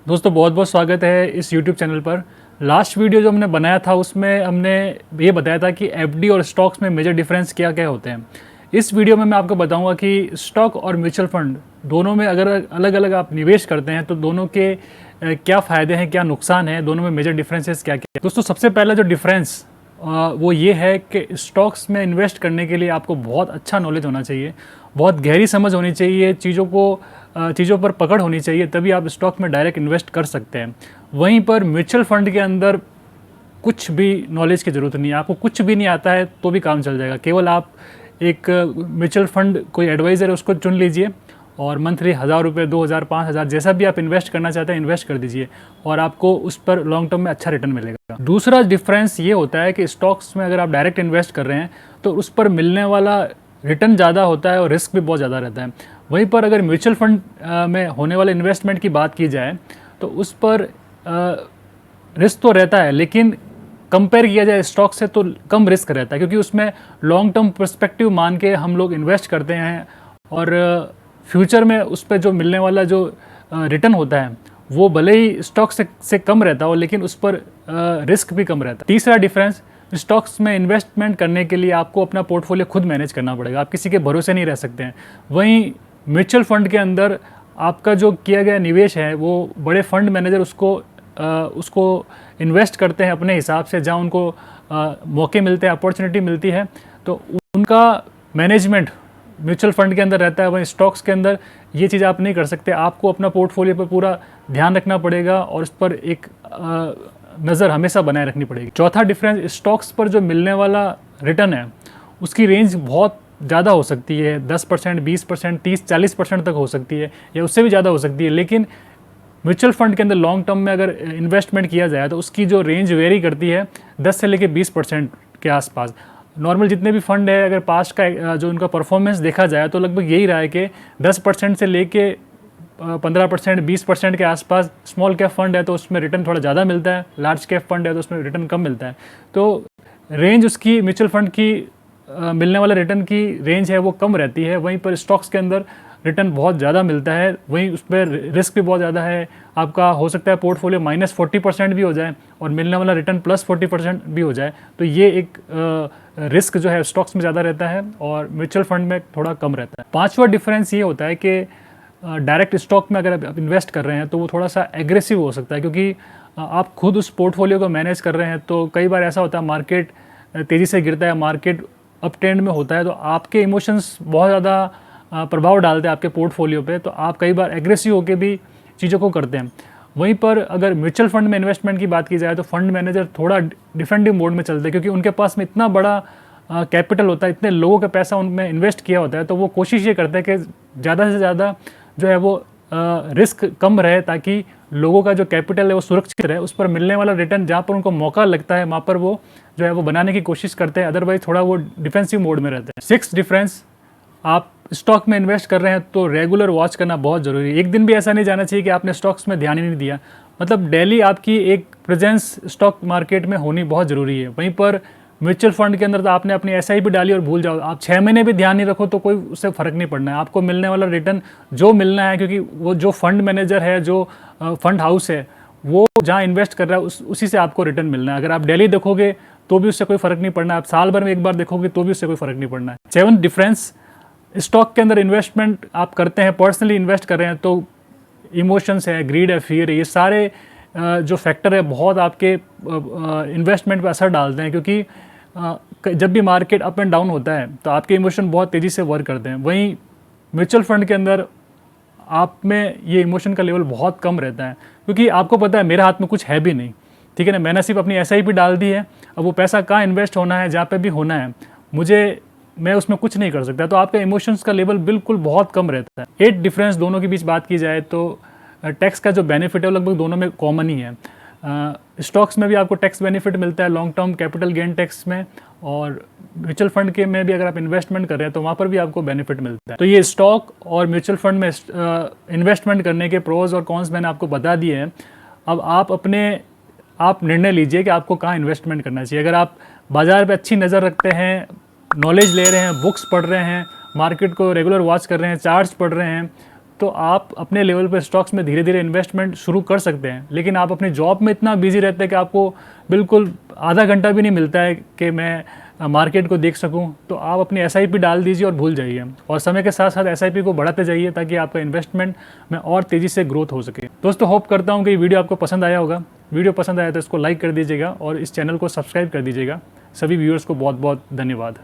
दोस्तों बहुत बहुत स्वागत है इस YouTube चैनल पर। लास्ट वीडियो जो हमने बनाया था उसमें हमने ये बताया था कि एफडी और स्टॉक्स में मेजर डिफरेंस क्या क्या होते हैं। इस वीडियो में मैं आपको बताऊंगा कि स्टॉक और म्यूचुअल फंड दोनों में अगर अलग अलग आप निवेश करते हैं तो दोनों के क्या फ़ायदे हैं, क्या नुकसान है, दोनों में मेजर डिफरेंसेस क्या क्या। दोस्तों सबसे पहला जो डिफरेंस वो ये है कि स्टॉक्स में इन्वेस्ट करने के लिए आपको बहुत अच्छा नॉलेज होना चाहिए, बहुत गहरी समझ होनी चाहिए, चीज़ों पर पकड़ होनी चाहिए, तभी आप स्टॉक में डायरेक्ट इन्वेस्ट कर सकते हैं। वहीं पर म्यूचुअल फंड के अंदर कुछ भी नॉलेज की ज़रूरत नहीं है, आपको कुछ भी नहीं आता है तो भी काम चल जाएगा। केवल आप एक म्यूचुअल फंड कोई एडवाइज़र है उसको चुन लीजिए और मंथली 1,000 रुपये, 2,000, 5,000 जैसा भी आप इन्वेस्ट करना चाहते हैं इन्वेस्ट कर दीजिए और आपको उस पर लॉन्ग टर्म में अच्छा रिटर्न मिलेगा। दूसरा डिफरेंस ये होता है कि स्टॉक्स में अगर आप डायरेक्ट इन्वेस्ट कर रहे हैं तो उस पर मिलने वाला रिटर्न ज़्यादा होता है और रिस्क भी बहुत ज़्यादा रहता है। वहीं पर अगर म्यूचुअल फंड में होने वाले इन्वेस्टमेंट की बात की जाए तो उस पर रिस्क तो रहता है, लेकिन कंपेयर किया जाए स्टॉक से तो कम रिस्क रहता है, क्योंकि उसमें लॉन्ग टर्म पर्सपेक्टिव मान के हम लोग इन्वेस्ट करते हैं और फ्यूचर में उस पर जो मिलने वाला जो रिटर्न होता है वो भले ही स्टॉक से कम रहता हो, लेकिन उस पर रिस्क भी कम रहता है। तीसरा डिफरेंस, स्टॉक्स में इन्वेस्टमेंट करने के लिए आपको अपना पोर्टफोलियो खुद मैनेज करना पड़ेगा, आप किसी के भरोसे नहीं रह सकते हैं। वहीं म्यूचुअल फंड के अंदर आपका जो किया गया निवेश है वो बड़े फंड मैनेजर उसको इन्वेस्ट करते हैं अपने हिसाब से, जहाँ उनको मौके मिलते हैं, अपॉर्चुनिटी मिलती है, तो उनका मैनेजमेंट म्यूचुअल फंड के अंदर रहता है। वहीं स्टॉक्स के अंदर ये चीज़ आप नहीं कर सकते, आपको अपना पोर्टफोलियो पर पूरा ध्यान रखना पड़ेगा और उस पर एक नज़र हमेशा बनाए रखनी पड़ेगी। चौथा डिफरेंस, स्टॉक्स पर जो मिलने वाला रिटर्न है उसकी रेंज बहुत ज़्यादा हो सकती है, 10%, 20%, 30-40% तक हो सकती है या उससे भी ज़्यादा हो सकती है। लेकिन म्यूचुअल फंड के अंदर लॉन्ग टर्म में अगर इन्वेस्टमेंट किया जाए तो उसकी जो रेंज वेरी करती है 10 से लेकर 20% के आसपास। नॉर्मल जितने भी फंड है, अगर पास्ट का जो उनका परफॉर्मेंस देखा जाए तो लगभग यही रहा है कि 10% से लेके 15%, 20% के आसपास। स्मॉल कैप फंड है तो उसमें रिटर्न थोड़ा ज़्यादा मिलता है, लार्ज कैप फंड है तो उसमें रिटर्न कम मिलता है। तो रेंज उसकी म्यूचुअल फंड की मिलने वाले रिटर्न की रेंज है वो कम रहती है। वहीं पर स्टॉक्स के अंदर रिटर्न बहुत ज़्यादा मिलता है, वहीं उस पर रिस्क भी बहुत ज़्यादा है। आपका हो सकता है पोर्टफोलियो -40% भी हो जाए और मिलने वाला रिटर्न +40% भी हो जाए। तो ये एक रिस्क जो है स्टॉक्स में ज़्यादा रहता है और म्यूचुअल फंड में थोड़ा कम रहता है। पांचवा डिफरेंस ये होता है कि डायरेक्ट स्टॉक में अगर आप इन्वेस्ट कर रहे हैं तो वो थोड़ा सा एग्रेसिव हो सकता है, क्योंकि आप खुद उस पोर्टफोलियो को मैनेज कर रहे हैं। तो कई बार ऐसा होता है मार्केट तेज़ी से गिरता है, मार्केट अप ट्रेंड में होता है, तो आपके इमोशंस बहुत ज़्यादा प्रभाव डालते हैं आपके पोर्टफोलियो पे, तो आप कई बार एग्रेसिव होकर भी चीज़ों को करते हैं। वहीं पर अगर म्यूचुअल फंड में इन्वेस्टमेंट की बात की जाए तो फंड मैनेजर थोड़ा डिफेंडिव मोड में चलते हैं, क्योंकि उनके पास में इतना बड़ा कैपिटल होता है, इतने लोगों का पैसा उनमें इन्वेस्ट किया होता है, तो वो कोशिश ये करते हैं कि ज़्यादा से ज़्यादा जो है वो रिस्क कम रहे, ताकि लोगों का जो कैपिटल है वो सुरक्षित रहे। उस पर मिलने वाला रिटर्न जहाँ पर उनको मौका लगता है वहाँ पर वो जो है वो बनाने की कोशिश करते हैं, अदरवाइज थोड़ा वो डिफेंसिव मोड में रहते हैं। सिक्स्थ डिफरेंस, आप स्टॉक में इन्वेस्ट कर रहे हैं तो रेगुलर वॉच करना बहुत ज़रूरी है। एक दिन भी ऐसा नहीं जाना चाहिए कि आपने स्टॉक्स में ध्यान ही नहीं दिया, मतलब डेली आपकी एक प्रेजेंस स्टॉक मार्केट में होनी बहुत ज़रूरी है। वहीं पर म्यूचुअल फंड के अंदर तो आपने अपनी SIP डाली और भूल जाओ, आप 6 महीने भी ध्यान नहीं रखो तो कोई उससे फ़र्क नहीं पड़ना है, आपको मिलने वाला रिटर्न जो मिलना है, क्योंकि वो जो फंड मैनेजर है, जो फंड हाउस है, वो जहाँ इन्वेस्ट कर रहा है उसी से आपको रिटर्न मिलना है। अगर आप डेली देखोगे तो भी उससे कोई फ़र्क नहीं पड़ना है, आप साल भर में एक बार देखोगे तो भी उससे कोई फ़र्क नहीं पड़ना है। 7th डिफरेंस, स्टॉक के अंदर इन्वेस्टमेंट आप करते हैं, पर्सनली इन्वेस्ट कर रहे हैं, तो इमोशंस है, ग्रीड है, फियर है, ये सारे जो फैक्टर है बहुत आपके इन्वेस्टमेंट पे असर डालते हैं, क्योंकि जब भी मार्केट अप एंड डाउन होता है तो आपके इमोशन बहुत तेज़ी से वर्क करते हैं। वहीं म्यूचुअल फंड के अंदर आप में ये इमोशन का लेवल बहुत कम रहता है, क्योंकि आपको पता है मेरे हाथ में कुछ है भी नहीं, ठीक है ना, मैंने सिर्फ अपनी SIP डाल दी है, अब वो पैसा कहाँ इन्वेस्ट होना है, जहाँ पे भी होना है मैं उसमें कुछ नहीं कर सकता, तो आपका इमोशंस का लेवल बिल्कुल बहुत कम रहता है। 8 डिफरेंस दोनों के बीच बात की जाए तो टैक्स का जो बेनिफिट है वो लगभग दोनों में कॉमन ही है। स्टॉक्स में भी आपको टैक्स बेनिफिट मिलता है long term capital gain tax में, और म्यूचुअल फंड के में भी अगर आप इन्वेस्टमेंट कर रहे हैं तो वहाँ पर भी आपको बेनिफिट मिलता है। तो ये स्टॉक और म्यूचुअल फंड में इन्वेस्टमेंट करने के प्रोज और कॉन्स मैंने आपको बता दिए हैं। अब आप निर्णय लीजिए कि आपको कहाँ इन्वेस्टमेंट करना चाहिए। अगर आप बाज़ार पे अच्छी नज़र रखते हैं, नॉलेज ले रहे हैं, बुक्स पढ़ रहे हैं, मार्केट को रेगुलर वॉच कर रहे हैं, चार्ट्स पढ़ रहे हैं, तो आप अपने लेवल पे स्टॉक्स में धीरे धीरे इन्वेस्टमेंट शुरू कर सकते हैं। लेकिन आप अपनी जॉब में इतना बिजी रहते हैं कि आपको बिल्कुल आधा घंटा भी नहीं मिलता है कि मैं मार्केट को देख सकूं, तो आप अपनी SIP डाल दीजिए और भूल जाइए। और समय के साथ साथ SIP को बढ़ाते जाइए ताकि आपका इन्वेस्टमेंट में और तेज़ी से ग्रोथ हो सके। दोस्तों, होप करता हूं कि वीडियो आपको पसंद आया होगा। वीडियो पसंद आया तो इसको लाइक कर दीजिएगा और इस चैनल को सब्सक्राइब कर दीजिएगा। सभी व्यूअर्स को बहुत बहुत धन्यवाद।